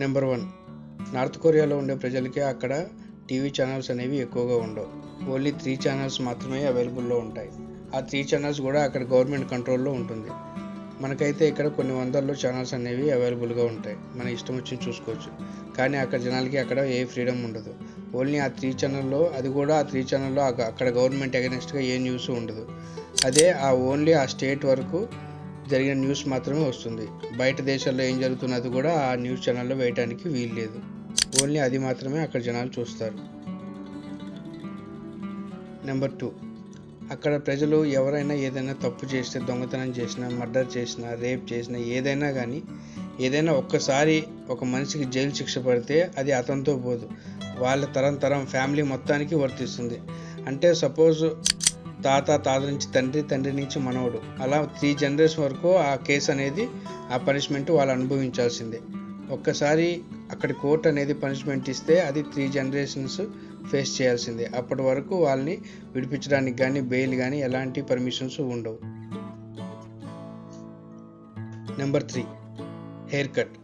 Number 1, north కొరియాలో ఉండే ప్రజలకి అక్కడ టీవీ ఛానల్స్ అనేవి ఎక్కువగా ఉండవు. ఓన్లీ 3 ఛానల్స్ మాత్రమే అవైలబుల్లో ఉంటాయి. ఆ 3 ఛానల్స్ కూడా అక్కడ గవర్నమెంట్ కంట్రోల్లో ఉంటుంది. మనకైతే ఇక్కడ కొన్ని వందల్లో ఛానల్స్ అనేవి అవైలబుల్గా ఉంటాయి, మన ఇష్టం వచ్చి చూసుకోవచ్చు. కానీ అక్కడ జనాలకి అక్కడ ఏ ఫ్రీడమ్ ఉండదు. ఓన్లీ ఆ 3 ఛానల్లో, అది కూడా ఆ 3 ఛానల్లో అక్కడ గవర్నమెంట్ అగెనిస్ట్గా ఏ న్యూస్ ఉండదు. అదే ఓన్లీ ఆ స్టేట్ వరకు జరిగిన న్యూస్ మాత్రమే వస్తుంది. బయట దేశాల్లో ఏం జరుగుతున్నది కూడా ఆ న్యూస్ ఛానల్లో వేయడానికి వీలు లేదు. ఓన్లీ అది మాత్రమే అక్కడ జనాలు చూస్తారు. నెంబర్ 2, అక్కడ ప్రజలు ఎవరైనా ఏదైనా తప్పు చేస్తే, దొంగతనం చేసినా, మర్డర్ చేసినా, రేప్ చేసినా, ఏదైనా కానీ ఏదైనా ఒక్కసారి ఒక మనిషికి జైలు శిక్ష పడితే అది అతనితో పోదు, వాళ్ళ తరం ఫ్యామిలీ మొత్తానికి వర్తిస్తుంది. అంటే సపోజ్ తాత నుంచి తండ్రి నుంచి మనవడు, అలా 3 జనరేషన్ వరకు ఆ కేసు అనేది, ఆ పనిష్మెంట్ వాళ్ళు అనుభవించాల్సిందే. ఒక్కసారి అక్కడ కోర్టు అనేది పనిష్మెంట్ ఇస్తే అది 3 జనరేషన్స్ ఫేస్ చేయాల్సిందే. అప్పటి వరకు వాళ్ళని విడిపించడానికి కానీ, బెయిల్ కానీ ఎలాంటి పర్మిషన్స్ ఉండవు. Number 3, hair cut.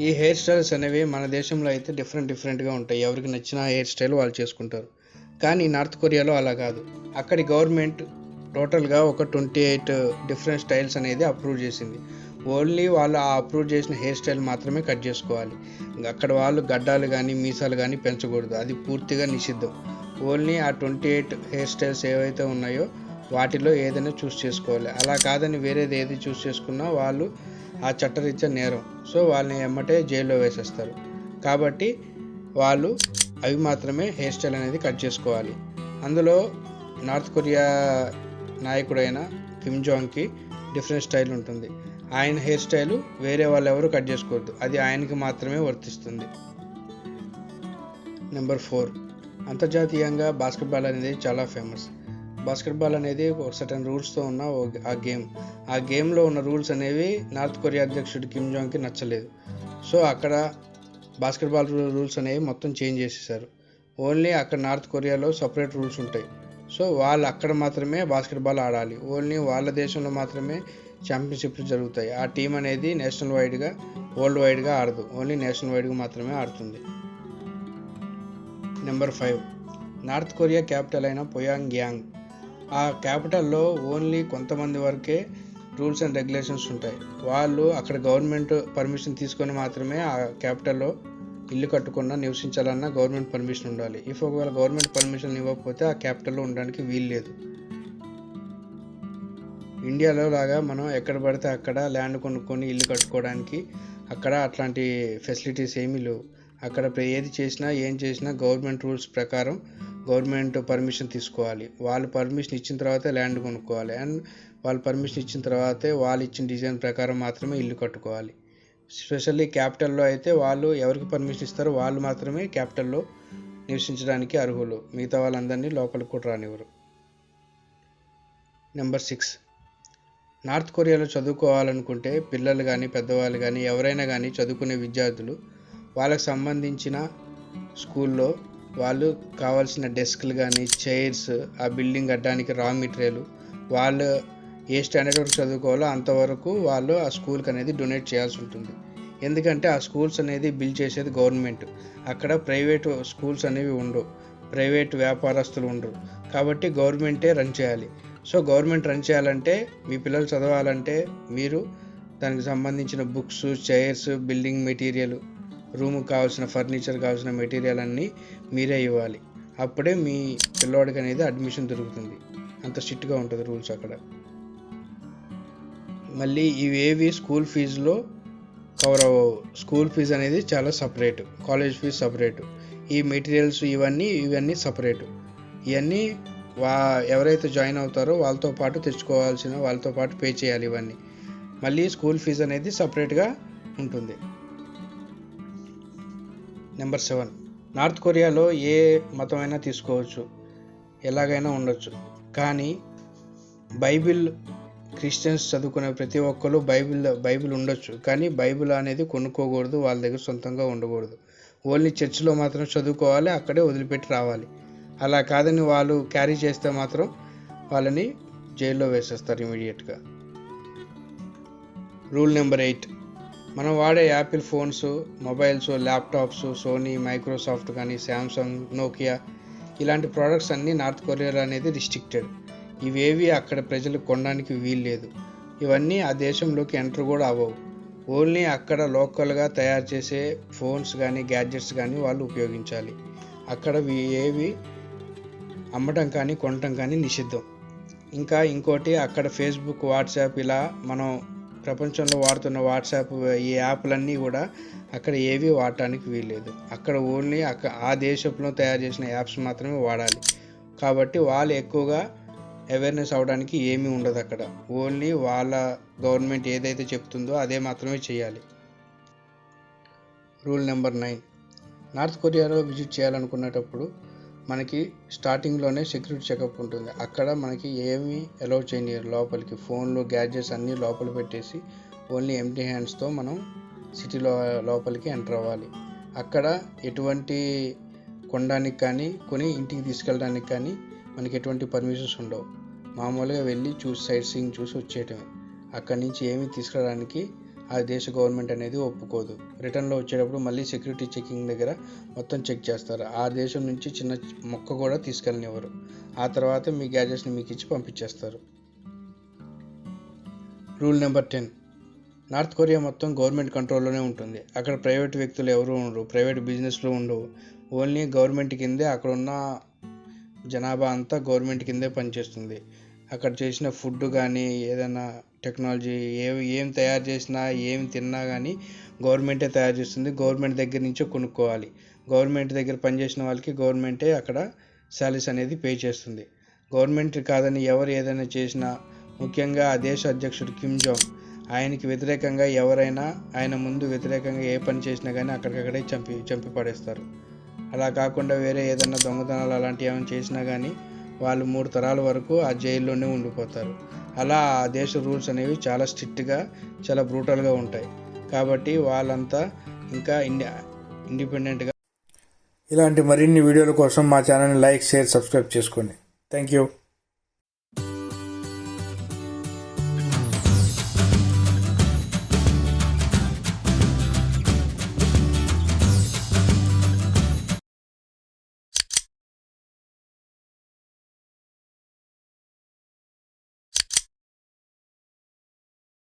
ఈ హెయిర్ స్టైల్స్ అనేవి మన దేశంలో అయితే డిఫరెంట్గా ఉంటాయి. ఎవరికి నచ్చిన హెయిర్ స్టైల్ వాళ్ళు చేసుకుంటారు. కానీ నార్త్ కొరియాలో అలా కాదు. అక్కడి గవర్నమెంట్ టోటల్గా ఒక 28 డిఫరెంట్ స్టైల్స్ అనేది అప్రూవ్ చేసింది. ఓన్లీ వాళ్ళు ఆ అప్రూవ్ చేసిన హెయిర్ స్టైల్ మాత్రమే కట్ చేసుకోవాలి. అక్కడ వాళ్ళు గడ్డాలు కానీ, మీసాలు కానీ పెంచకూడదు, అది పూర్తిగా నిషిద్ధం. ఓన్లీ ఆ 28 హెయిర్ స్టైల్స్ ఏవైతే ఉన్నాయో వాటిలో ఏదైనా చూస్ చేసుకోవాలి. అలా కాదని వేరేది ఏది చూస్ చేసుకున్నా వాళ్ళు ఆ చట్టరీత్యా నేరం. సో వాళ్ళని ఎమ్మటే జైల్లో వేసేస్తారు. కాబట్టి వాళ్ళు అవి మాత్రమే హెయిర్ స్టైల్ అనేది కట్ చేసుకోవాలి. అందులో నార్త్ కొరియా నాయకుడైన కిమ్ జాంగ్కి డిఫరెంట్ స్టైల్ ఉంటుంది. ఆయన హెయిర్ స్టైలు వేరే వాళ్ళు ఎవరు కట్ చేసుకోవద్దు, అది ఆయనకి మాత్రమే వర్తిస్తుంది. నెంబర్ 4, అంతర్జాతీయంగా బాస్కెట్బాల్ అనేది చాలా ఫేమస్. బాస్కెట్బాల్ అనేది ఒక సర్టన్ రూల్స్తో ఉన్న ఆ గేమ్లో ఉన్న రూల్స్ అనేవి నార్త్ కొరియా అధ్యక్షుడు కిమ్ జాంగ్కి నచ్చలేదు. సో అక్కడ బాస్కెట్బాల్ రూల్స్ అనేవి మొత్తం చేంజ్ చేసేసారు. ఓన్లీ అక్కడ నార్త్ కొరియాలో సపరేట్ రూల్స్ ఉంటాయి. సో వాళ్ళు అక్కడ మాత్రమే బాస్కెట్బాల్ ఆడాలి. ఓన్లీ వాళ్ళ దేశంలో మాత్రమే ఛాంపియన్షిప్లు జరుగుతాయి. ఆ టీం అనేది నేషనల్ వైడ్గా, వరల్డ్ వైడ్గా ఆడదు, ఓన్లీ నేషనల్ వైడ్గా మాత్రమే ఆడుతుంది. నెంబర్ 5, నార్త్ కొరియా క్యాపిటల్ అయిన ప్యోంగ్యాంగ్. ఆ క్యాపిటల్లో ఓన్లీ కొంతమంది వరకే రూల్స్ అండ్ రెగ్యులేషన్స్ ఉంటాయి. వాళ్ళు అక్కడ గవర్నమెంట్ పర్మిషన్ తీసుకొని మాత్రమే ఆ క్యాపిటల్లో ఇల్లు కట్టుకున్నా, నివసించాలన్నా గవర్నమెంట్ పర్మిషన్ ఉండాలి. ఒకవేళ గవర్నమెంట్ పర్మిషన్ ఇవ్వకపోతే ఆ క్యాపిటల్లో ఉండడానికి వీలు లేదు. ఇండియాలో లాగా మనం ఎక్కడ పడితే అక్కడ ల్యాండ్ కొనుక్కొని ఇల్లు కట్టుకోవడానికి అక్కడ అట్లాంటి ఫెసిలిటీస్ ఏమీ లేవు. అక్కడ ఏది చేసినా ఏం చేసినా గవర్నమెంట్ రూల్స్ ప్రకారం గవర్నమెంట్ పర్మిషన్ తీసుకోవాలి. వాళ్ళు పర్మిషన్ ఇచ్చిన తర్వాతే ల్యాండ్ కొనుక్కోవాలి. అండ్ వాళ్ళు పర్మిషన్ ఇచ్చిన తర్వాతే వాళ్ళు ఇచ్చిన డిజైన్ ప్రకారం మాత్రమే ఇల్లు కట్టుకోవాలి. స్పెషల్లీ క్యాపిటల్లో అయితే వాళ్ళు ఎవరికి పర్మిషన్ ఇస్తారో వాళ్ళు మాత్రమే క్యాపిటల్లో నివసించడానికి అర్హులు, మిగతా వాళ్ళందరినీ లోపలికి కూడా రానివ్వరు. నెంబర్ 6, నార్త్ కొరియాలో చదువుకోవాలనుకుంటే పిల్లలు కానీ, పెద్దవాళ్ళు కానీ, ఎవరైనా కానీ చదువుకునే విద్యార్థులు వాళ్ళకి సంబంధించిన స్కూల్లో వాళ్ళు కావాల్సిన డెస్క్లు కానీ, చైర్స్, ఆ బిల్డింగ్ కట్టడానికి రా మెటీరియల్, వాళ్ళు ఏ స్టాండర్డ్ వరకు చదువుకోవాలో అంతవరకు వాళ్ళు ఆ స్కూల్కి అనేది డొనేట్ చేయాల్సి ఉంటుంది. ఎందుకంటే ఆ స్కూల్స్ అనేది బిల్డ్ చేసేది గవర్నమెంట్. అక్కడ ప్రైవేట్ స్కూల్స్ అనేవి ఉండవు, ప్రైవేట్ వ్యాపారస్తులు ఉండరు. కాబట్టి గవర్నమెంటే రన్ చేయాలి. సో గవర్నమెంట్ రన్ చేయాలంటే, మీ పిల్లలు చదవాలంటే మీరు దానికి సంబంధించిన బుక్స్, చైర్స్, బిల్డింగ్ మెటీరియల్, రూమ్కి కావాల్సిన ఫర్నిచర్, కావాల్సిన మెటీరియల్ అన్నీ మీరే ఇవ్వాలి. అప్పుడే మీ పిల్లోడికి అనేది అడ్మిషన్ దొరుకుతుంది. అంత స్ట్రిక్ట్గా ఉంటుంది రూల్స్ అక్కడ. మళ్ళీ ఇవేవి స్కూల్ ఫీజులో కవర్ అవ్వవు. స్కూల్ ఫీజు అనేది చాలా సపరేటు, కాలేజ్ ఫీజు సపరేటు, ఈ మెటీరియల్స్ ఇవన్నీ సపరేటు. ఇవన్నీ ఎవరైతే జాయిన్ అవుతారో వాళ్ళతో పాటు తెచ్చుకోవాల్సిన, వాళ్ళతో పాటు పే చేయాలి ఇవన్నీ. మళ్ళీ స్కూల్ ఫీజు అనేది సపరేట్గా ఉంటుంది. నెంబర్ 7, నార్త్ కొరియాలో ఏ మతమైనా తీసుకోవచ్చు, ఎలాగైనా ఉండొచ్చు. కానీ బైబిల్, క్రిస్టియన్స్ చదువుకునే ప్రతి ఒక్కరు బైబిల్ ఉండొచ్చు, కానీ బైబిల్ అనేది కొనుక్కోకూడదు, వాళ్ళ దగ్గర సొంతంగా ఉండకూడదు. ఓన్లీ చర్చిలో మాత్రం చదువుకోవాలి, అక్కడే వదిలిపెట్టి రావాలి. అలా కాదని వాళ్ళు క్యారీ చేస్తే మాత్రం వాళ్ళని జైల్లో వేసేస్తారు ఇమీడియట్గా. రూల్ నెంబర్ 8, మనం వాడే Apple phones, mobiles, laptops, Sony, Microsoft కానీ, శాంసంగ్, నోకియా ఇలాంటి ప్రోడక్ట్స్ అన్నీ నార్త్ కొరియాలో అనేది రిస్ట్రిక్టెడ్. ఇవేవి అక్కడ ప్రజలు కొనడానికి వీల్లేదు. ఇవన్నీ ఆ దేశంలోకి ఎంటర్ కూడా అవ్వవు. ఓన్లీ అక్కడ లోకల్గా తయారు చేసే ఫోన్స్ కానీ, గ్యాడ్జెట్స్ కానీ వాళ్ళు ఉపయోగించాలి. అక్కడ ఏవి అమ్మటం కానీ, కొనటం కానీ నిషిద్ధం. ఇంకా ఇంకోటి, అక్కడ ఫేస్బుక్, వాట్సాప్ ఇలా మనం ప్రపంచంలో వాడుతున్న వాట్సాప్ ఈ యాప్లన్నీ కూడా అక్కడ ఏవి వాడటానికి వీల్లేదు. అక్కడ ఓన్లీ ఆ దేశంలో తయారు చేసిన యాప్స్ మాత్రమే వాడాలి. కాబట్టి వాళ్ళు ఎక్కువగా అవేర్నెస్ అవ్వడానికి ఏమీ ఉండదు అక్కడ. ఓన్లీ వాళ్ళ గవర్నమెంట్ ఏదైతే చెప్తుందో అదే మాత్రమే చేయాలి. Rule number 9. నార్త్ కొరియాలో విజిట్ చేయాలనుకునేటప్పుడు మనకి స్టార్టింగ్లోనే సెక్యూరిటీ చెకప్ ఉంటుంది. అక్కడ మనకి ఏమీ అలౌ చేయనియరు లోపలికి. ఫోన్లు, గ్యాడ్జెట్స్ అన్నీ లోపల పెట్టేసి ఓన్లీ ఎంప్టీ హ్యాండ్స్తో మనం సిటీలో లోపలికి ఎంటర్ అవ్వాలి. అక్కడ ఎటువంటి కొనడానికి కానీ, కొని ఇంటికి తీసుకెళ్ళడానికి కానీ మనకి ఎటువంటి పర్మిషన్స్ ఉండవు. మామూలుగా వెళ్ళి చూసి సైట్ సీయింగ్ చూసి వచ్చేయటమే. అక్కడి నుంచి ఏమీ తీసుకురావడానికి ఆ దేశ గవర్నమెంట్ అనేది ఒప్పుకోదు. రిటర్న్లో వచ్చేటప్పుడు మళ్ళీ సెక్యూరిటీ చెకింగ్ దగ్గర మొత్తం చెక్ చేస్తారు. ఆ దేశం నుంచి చిన్న మొక్క కూడా తీసుకెళ్ళనివ్వరు. ఆ తర్వాత మీ గ్యాడ్జెట్స్ని మీకు ఇచ్చి పంపించేస్తారు. Rule number 10. నార్త్ కొరియా మొత్తం గవర్నమెంట్ కంట్రోల్లోనే ఉంటుంది. అక్కడ ప్రైవేట్ వ్యక్తులు ఎవరు ఉండరు, ప్రైవేట్ బిజినెస్లు ఉండవు. ఓన్లీ గవర్నమెంట్ కిందే అక్కడ ఉన్న జనాభా అంతా గవర్నమెంట్ కిందే పనిచేస్తుంది. అక్కడ చేసిన ఫుడ్ కానీ, ఏదైనా టెక్నాలజీ ఏం తయారు చేసినా, ఏం తిన్నా కానీ గవర్నమెంటే తయారు చేస్తుంది. గవర్నమెంట్ దగ్గర నుంచే కొనుక్కోవాలి. గవర్నమెంట్ దగ్గర పనిచేసిన వాళ్ళకి గవర్నమెంటే అక్కడ శాలరీస్ అనేది పే చేస్తుంది. గవర్నమెంట్ కాదని ఎవరు ఏదైనా చేసినా, ముఖ్యంగా ఆ దేశ అధ్యక్షుడు కిమ్ జాంగ్, ఆయనకి వ్యతిరేకంగా ఎవరైనా ఆయన ముందు వ్యతిరేకంగా ఏ పని చేసినా కానీ అక్కడికక్కడే చంపి పడేస్తారు. అలా కాకుండా వేరే ఏదైనా దొంగతనాలు అలాంటివి ఏమైనా చేసినా కానీ వాళ్ళు 3 తరాల వరకు ఆ జైల్లోనే ఉండిపోతారు. అలా ఆ దేశ రూల్స్ అనేవి చాలా స్ట్రిక్ట్గా, చాలా బ్రూటల్గా ఉంటాయి. కాబట్టి వాళ్ళంతా ఇంకా ఇండిపెండెంట్గా. ఇలాంటి మరిన్ని వీడియోల కోసం మా ఛానల్ని లైక్, షేర్, సబ్స్క్రైబ్ చేసుకోండి. Thank you.